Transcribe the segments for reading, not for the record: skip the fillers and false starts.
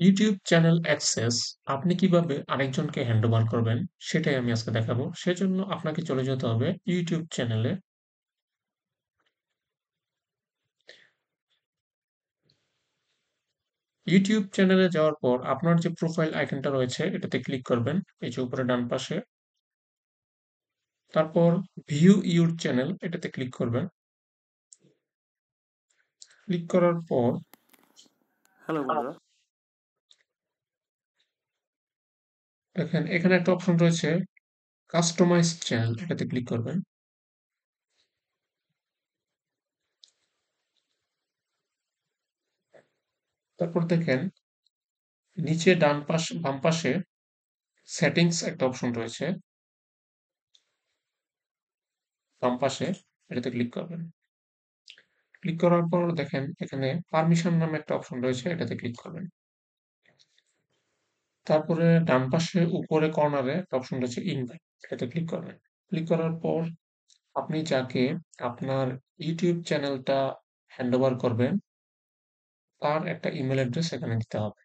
YouTube channel access আপনি কিভাবে আরেকজনকে হ্যান্ডওভার করবেন সেটাই আমি আজকে দেখাবো। সেজন্য আপনাকে চলে যেতে হবে ইউটিউব চ্যানেলে। ইউটিউব চ্যানেলে যাওয়ার পর আপনার যে প্রোফাইল আইকনটা রয়েছে এটাতে ক্লিক করবেন, এই যে উপরে ডান পাশে। তারপর ভিউ ইউর চ্যানেল এটাতে ক্লিক করবেন। ক্লিক করার পর হ্যালো বন্ধুরা। দেখেন এখানে একটা অপশন রয়েছে কাস্টমাইজ চ্যানেল, এটাতে ক্লিক করবেন। তারপর দেখেন নিচে বাম পাশে সেটিংস একটা অপশন রয়েছে, বাম পাশে এটাতে ক্লিক করবেন। ক্লিক করার পর দেখেন এখানে পারমিশন নামে একটা অপশন রয়েছে, এটাতে ক্লিক করবেন। তারপরে ডান পাশে উপরে কর্নারে একটা অপশন রয়েছে ইনভাইট, এটাতে ক্লিক করবেন। ক্লিক করার পর আপনি যাকে আপনার ইউটিউব চ্যানেলটা হ্যান্ডওভার করবেন তার একটা ইমেল অ্যাড্রেস এখানে দিতে হবে।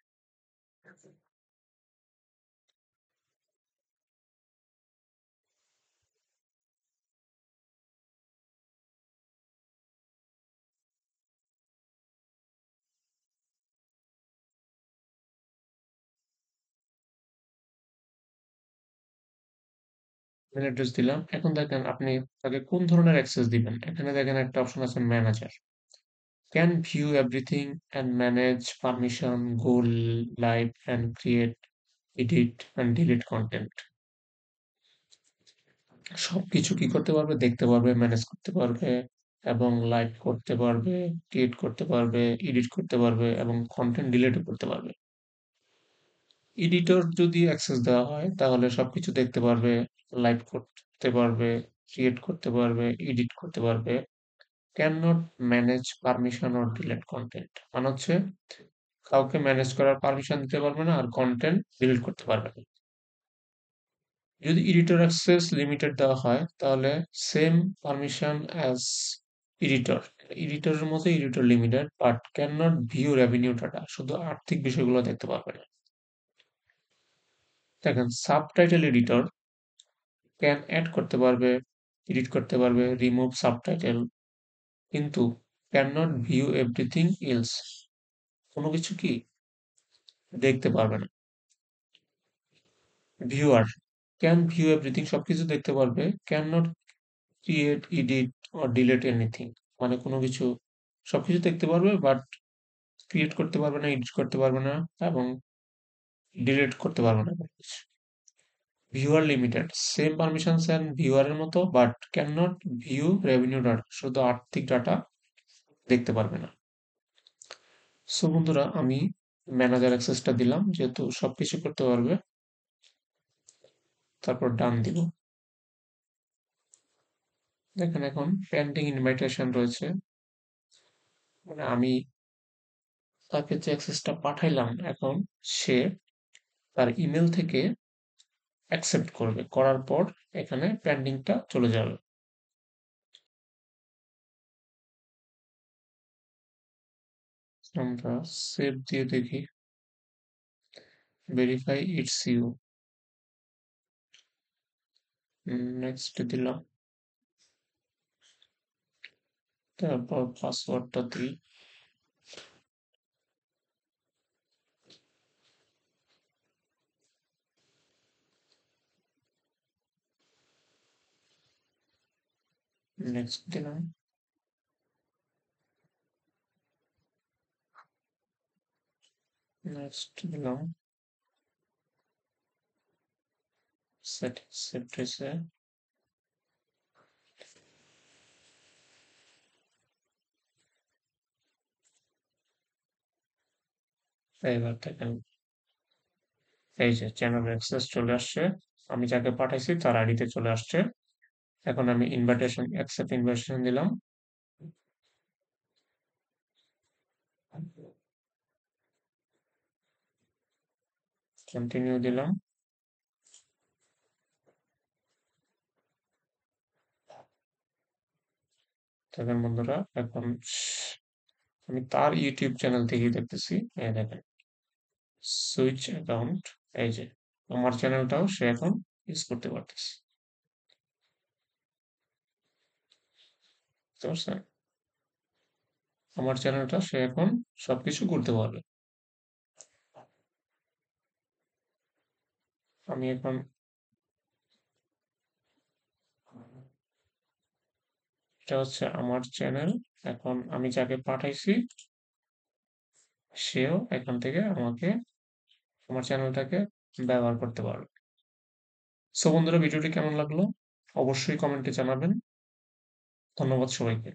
ইমেল অ্যাড্রেস দিলাম। এখন দেখেন আপনি তাকে কোন ধরনের অ্যাক্সেস দিবেন। এখানে দেখেন একটা অপশন আছে manager. Can view everything and manage permission, go live and create, edit and delete content. সবকিছু কি করতে পারবে? দেখতে পারবে, ম্যানেজ করতে পারবে এবং লাইভ করতে পারবে, ক্রিয়েট করতে পারবে, এডিট করতে পারবে এবং কনটেন্ট ডিলিটও করতে পারবে। এডিটর যদি অ্যাক্সেস দেওয়া হয় তাহলে সবকিছু দেখতে পারবে, লাইভ করতে পারবে, ক্রিয়েট করতে পারবে, এডিট করতে পারবে। Can not manage permission or delete content মানে হচ্ছে কাউকে ম্যানেজ করার পারমিশন দিতে পারবে না আর কনটেন্ট ডিলিট করতে পারবে না। যদি এডিটর অ্যাক্সেস লিমিটেড দেওয়া হয় তাহলে সেম পারমিশন অ্যাজ এডিটর। এডিটরের মতো editor limited but can not view revenue data, শুধু আর্থিক বিষয়গুলো দেখতে পারবে না। দেখেন সাবটাইটেল এডিটর ক্যান অ্যাড করতে পারবে, এডিট করতে পারবে, রিমুভ সাবটাইটেল, কিন্তু can not view everything else, কোনো কিছু কি দেখতে পারবে না। ভিউয়ার ক্যান ভিউ এভরিথিং, সবকিছু দেখতে পারবে। Can not create, edit or delete anything, মানে কোনো কিছু সবকিছু দেখতে পারবে বাট ক্রিয়েট করতে পারবে না, এডিট করতে পারবে না এবং ডিলিট করতে পারবে না কোনো কিছু। Viewer limited same permissions and ভিউয়ারের মতো but can not view revenue data, শুধু আর্থিক ডাটা দেখতে পারবে না। সো বন্ধুরা আমি ম্যানেজার অ্যাক্সেসটা দিলাম যেহেতু সবকিছু করতে পারবে। তারপর ডান দিব। দেখেন এখন পেন্ডিং ইনভাইটেশন রয়েছে, মানে আমি তাকে যে অ্যাক্সেসটা পাঠাইলাম এখন সে তার ইমেল থেকে অ্যাকসেপ্ট করবে, করার পর এখানে পেন্ডিংটা চলে যাবে। আমরা সেভ দিয়ে দেখি, ভেরিফাই ইটস ইউ, নেক্সট দিলাম। তারপর পাসওয়ার্ডটা দিই। নেক্সট দিলাম। নেক্সট দিলাম। সেভ হয়েছে। এবার দেখেন এই যে চ্যানেল অ্যাক্সেস চলে আসছে, আমি যাকে পাঠাইছি তার আইডিতে চলে আসছে। এখন আমি ইনভাইটেশন অ্যাকসেপ্ট ইনভাইটেশন দিলাম। কন্টিনিউ দিলাম। দেখেন বন্ধুরা এখন আমি তার ইউটিউব চ্যানেল থেকেই দেখতেছি, এই দেখেন সুইচ অ্যাকাউন্ট, এই যে আমার চ্যানেলটাও সে এখন ইউজ করতে পারতেছে। বুঝতে পারছেন? আমার চ্যানেলটা সে এখন সবকিছু করতে পারবে। আমি এখন এটা হচ্ছে আমার চ্যানেল। এখন আমি যাকে পাঠাইছি সেও এখান থেকে আমাকে আমার চ্যানেলটাকে ব্যবহার করতে পারবে। সো বন্ধুরা, ভিডিওটি কেমন লাগলো অবশ্যই কমেন্টে জানাবেন। ধন্যবাদ সবাইকে।